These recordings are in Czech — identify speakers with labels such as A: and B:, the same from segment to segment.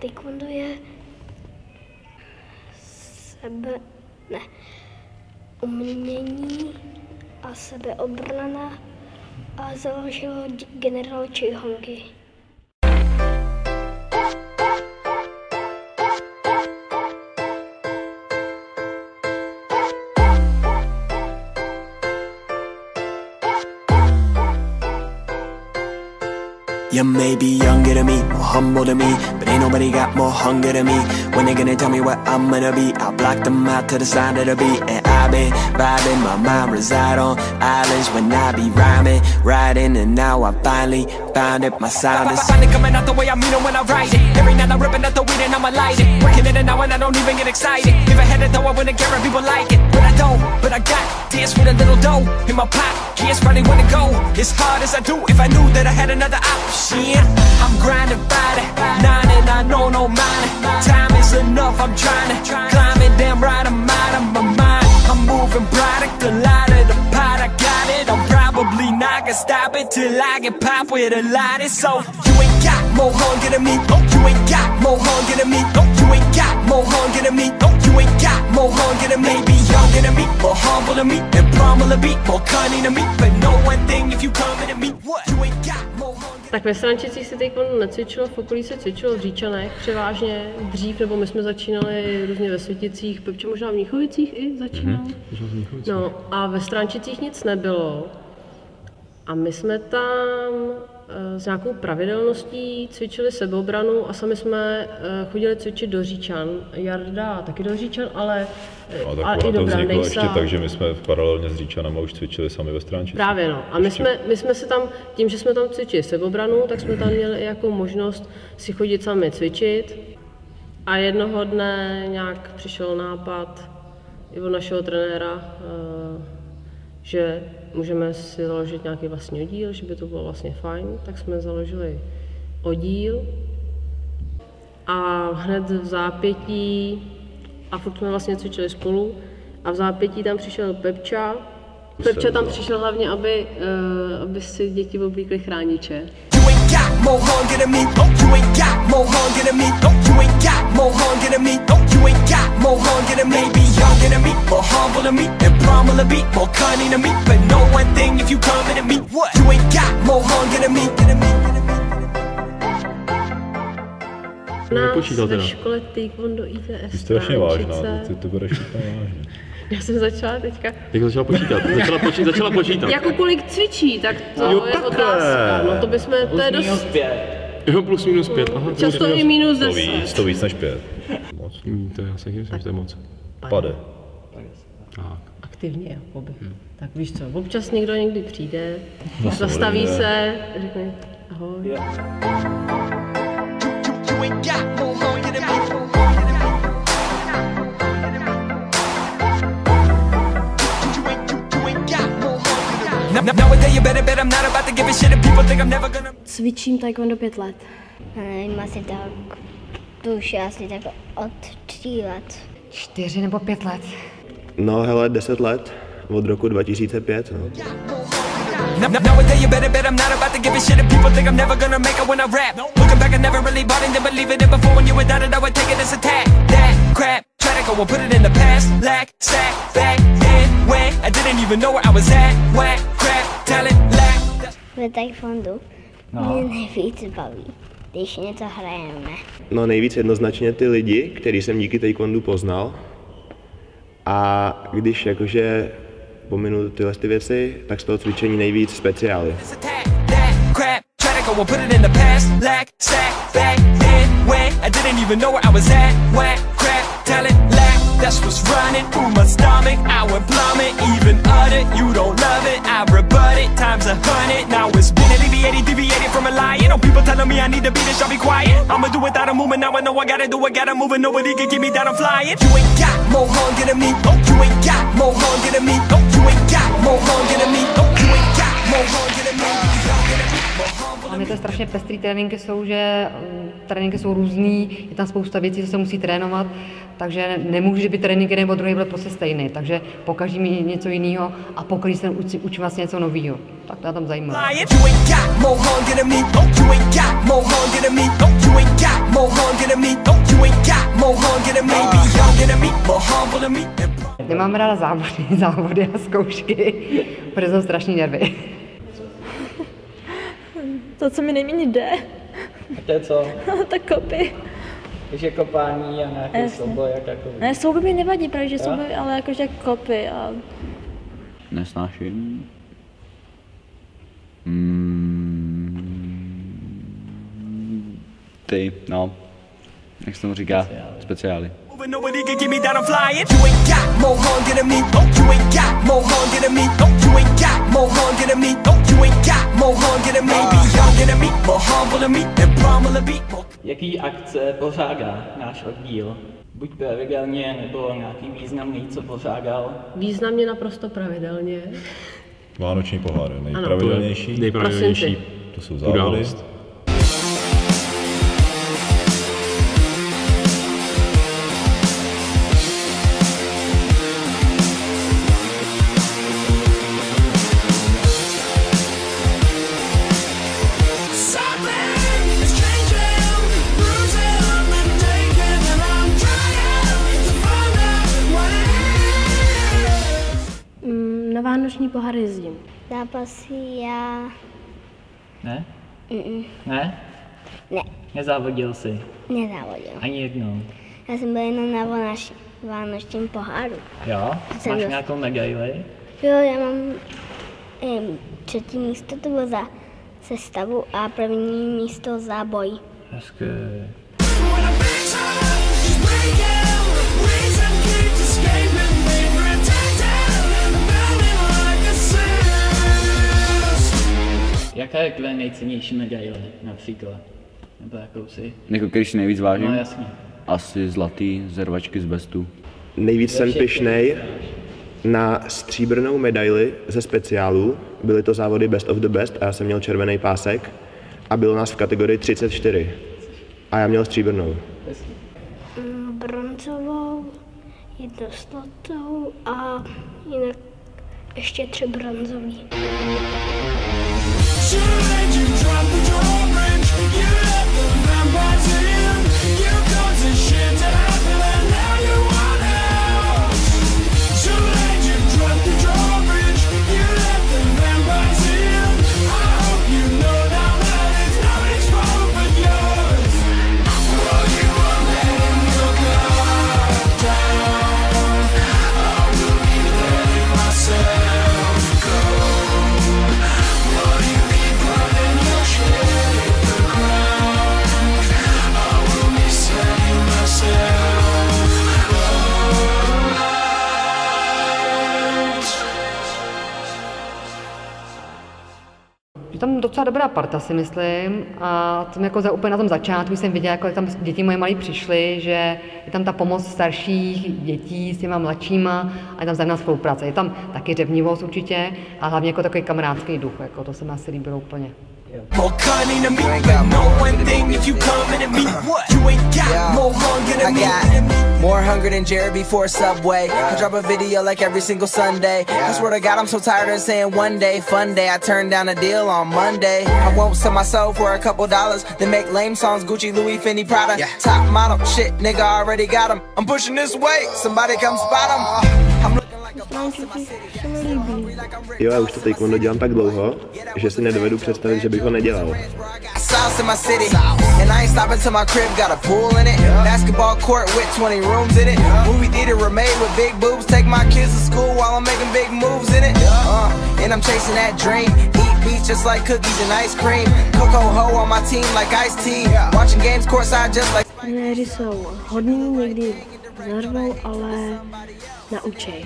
A: taekwondo je umění a sebeobrana a založil generál Choi Hong-gi.
B: You may be younger than me, more humble than me, but ain't nobody got more hunger than me. When they gonna tell me what I'm gonna be, I'll block them out to the side of the beat. And I've been vibing, my mind reside on islands when I be rhyming, riding, and now I finally found it. My sound is finally coming out the way I mean it when I write it. Every night I'm ripping out the weed and I'ma light it. Working in and out and I don't even get excited. If I had it though I wouldn't care if people like it, but I don't. But I got dance with a little dough in my pocket. Yes, probably wanna go as hard as I do. If I knew that I had another option, I'm grinding, fighting, 99, no money. Time is enough, I'm trying to climb it, damn right, I'm out of my mind. I'm moving product, a lot of the pot, I got it. I'm probably not gonna stop it till I get popped with a lot. So you ain't got more hunger than me. You ain't got more hunger than me. You ain't got more hunger than me. You ain't got more hunger than me. Be younger than me, more humble than me, and probably be more cunning than me. But no one thing if you coming to me. What? You ain't got more hunger.
C: Tak ve Strančicích se taekwondo necvičilo, v okolí se cvičilo v Říčanech převážně dřív, nebo my jsme začínali různě ve Světicích, Pepče možná v Mnichovicích i začínal. No a ve Strančicích nic nebylo a my jsme tam s nějakou pravidelností cvičili sebeobranu a sami jsme chodili cvičit do Říčan. Jarda taky do Říčan, ale
D: i do Brandejsa. Ještě tak, že my jsme paralelně s Říčanama už cvičili sami ve Strančicích.
C: Právě no. A my jsme se tam, tím, že jsme tam cvičili sebeobranu, tak jsme tam měli jako možnost si chodit sami cvičit. A jednoho dne nějak přišel nápad i od našeho trenéra, že můžeme si založit nějaký vlastní oddíl, že by to bylo vlastně fajn, tak jsme založili oddíl a hned v zápětí, a furt jsme vlastně cvičili spolu, a v zápětí tam přišel Pepča. Pepča tam přišel hlavně, aby si děti oblíkly chrániče. Got more hunger than me. You ain't got more hunger than me. You ain't got more hunger than me. You ain't got more hunger than me. Be younger than me, more humble than me, and probably be more cunning than me. But no one thing if you coming to me. What? You ain't got more hunger than me. Nás ve škole taekwondo ITS.
D: Ty jsi strašně vážná, ty to bereš úplně vážně.
C: Já jsem začala teďka.
E: Jak začala počítat? Začala počítat.
C: Jako kolik cvičí, tak to je otázka. No to bychom, to je dost.
E: Jo, plus minus 5. Aha,
C: často i minus 10.
D: To víc než 5. Moc.
E: To já si myslím, že to je moc.
D: Pade.
C: Aktivně, jakoby. Tak víš co, občas někdo někdy přijde, zastaví se, řekne ahoj.
A: Cvičím taekwondo 5 let. Nevím, asi tak, to už je asi tak od 3 let.
F: 4 nebo 5 let.
G: No hele, 10 let, od roku 2005, no.
B: Nowadays you better bet I'm not about to give a shit if people think I'm never gonna make it when I rap. Looking back I never really bought it, didn't believe it, and before when you were down it I would take it as a tag. That crap, try to go and put it in the past. Like, sack, back, then, when I didn't even know where I was at. Whack, crap, talent, lack.
A: Ve taekwondo mě nejvíc baví, když něco hrajeme.
G: No nejvíc jednoznačně ty lidi, který jsem díky taekwondu poznal. A když jakože pominu tyhle ty věci, tak z toho cvičení nejvíc speciály. That's what's running through my stomach. I went plummet, even utter. You don't love it, I rebut it. Times 100, now it's been deviated from a lie. You know people telling me I need to be this, I'll be quiet. I'ma do without a movement, now I know I gotta do it, gotta move it. Nobody can keep me down, I'm flying. You ain't got more hunger than me. You ain't got more hunger than me. You ain't got more hunger than me. You ain't got more hunger than me.
F: A mě to je strašně pestrý, tréninky jsou různý, je tam spousta věcí, co se musí trénovat, takže nemůže být trénink jeden nebo druhý byl prostě stejný, takže pokaždý mi něco jiného a pokaždý se učím vlastně něco nového. Tak to je tam zajímavé.
G: humble to me and
F: Nemám ráda závody a zkoušky, protože jsou strašný nervy.
H: To, co mi nejméně jde.
I: A to je co?
H: Tak kopy.
I: Takže kopání a nějaký souboj a takový.
H: Ne, souby mi nevadí, právě že souby, ale jakože kopy a...
J: Nesnáším. Ty, no. Jak se tomu říká? Speciály.
G: nobody can get me down, I'm flying. You ain't got more hunger than me. Oh, you ain't got more hunger than me. Oh, you ain't got more hunger than me. Oh, you ain't got more hunger than me. Be younger than me, more humble than me, and promise to be more.
I: Jaký akce pořádá náš oddíl? Buď pravidelně, nebo nějaký významný, co pořádal?
C: Významně naprosto pravidelně.
D: Vánoční pohár, nejpravidelnější.
E: Nejpravidelnější.
D: To jsou závody.
A: Na vánoční pohár jezdím.
K: Zápasy já...
I: Ne?
K: Ne? Ne.
I: Nezávodil jsi?
K: Nezávodil.
I: Ani jednou?
K: Já jsem byl jenom na vánočním poháru.
I: Jo? Máš nějakou medaili?
K: Jo, já mám třetí místo, to bylo za sestavu a první místo za boj.
I: Hezky. Jaká je tvoje nejcennější medaile, například? Nebo jakou si?
J: Jako když si nejvíc vážím?
I: No jasně.
J: Asi zlatý z rvačky z Bestu.
L: Nejvíc jsem pyšnej na stříbrnou medaili ze speciálu. Byly to závody Best of the Best a já jsem měl červený pásek. A bylo nás v kategorii 34. A já měl stříbrnou.
K: Bronzovou, jednu zlatou a jinak ještě 3 bronzový.
F: Tam docela dobrá parta, si myslím, a tam jako úplně na tom začátku jsem viděla, jako tam děti moje malí přišly, že je tam ta pomoc starších dětí s těma mladšíma a je tam vzájemná spolupráce. Je tam taky řevnivost určitě, a hlavně jako takový kamarádský duch, jako to se mi asi líbilo úplně.
G: More cunning than me, but no one thing if you coming at me. What? You ain't got more hunger than me.
M: More hunger than Jared before Subway. I drop a video like every single Sunday. I swear to God, I'm so tired of saying one day, fun day. I turned down a deal on Monday. I won't sell my soul for a couple dollars. Then make lame songs, Gucci, Louis, Fendi, Prada. Top model, shit, nigga already got him. I'm pushing this weight, somebody come spot him. I'm looking like a boss in my city.
L: Jo, já už to taekwondo dělám tak dlouho, že si nedovedu představit, že bych ho nedělal.
M: In my city, and I ain't stopping till my crib got a pool in it. Basketball court with 20 rooms in it. Movie theater remade with big boobs. Take my kids to school while I'm making big moves in it. And I'm chasing that dream. Eat beats just like cookies and ice cream. Coco Ho on my team like Ice-T. Watching games courtside just like.
A: Trenéři jsou hodní, někdy zarvou, ale naučej.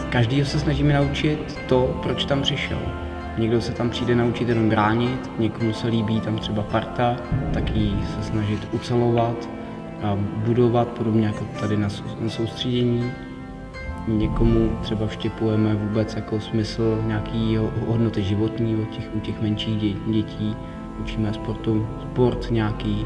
N: Každýho se snažíme naučit to, proč tam přišel. Někdo se tam přijde naučit jenom bránit, někomu se líbí tam třeba parta, taky se snažit ucelovat a budovat, podobně jako tady na soustředění. Někomu třeba vštěpujeme vůbec jako smysl nějaký hodnoty životní u těch menších dětí. Učíme sport nějaký.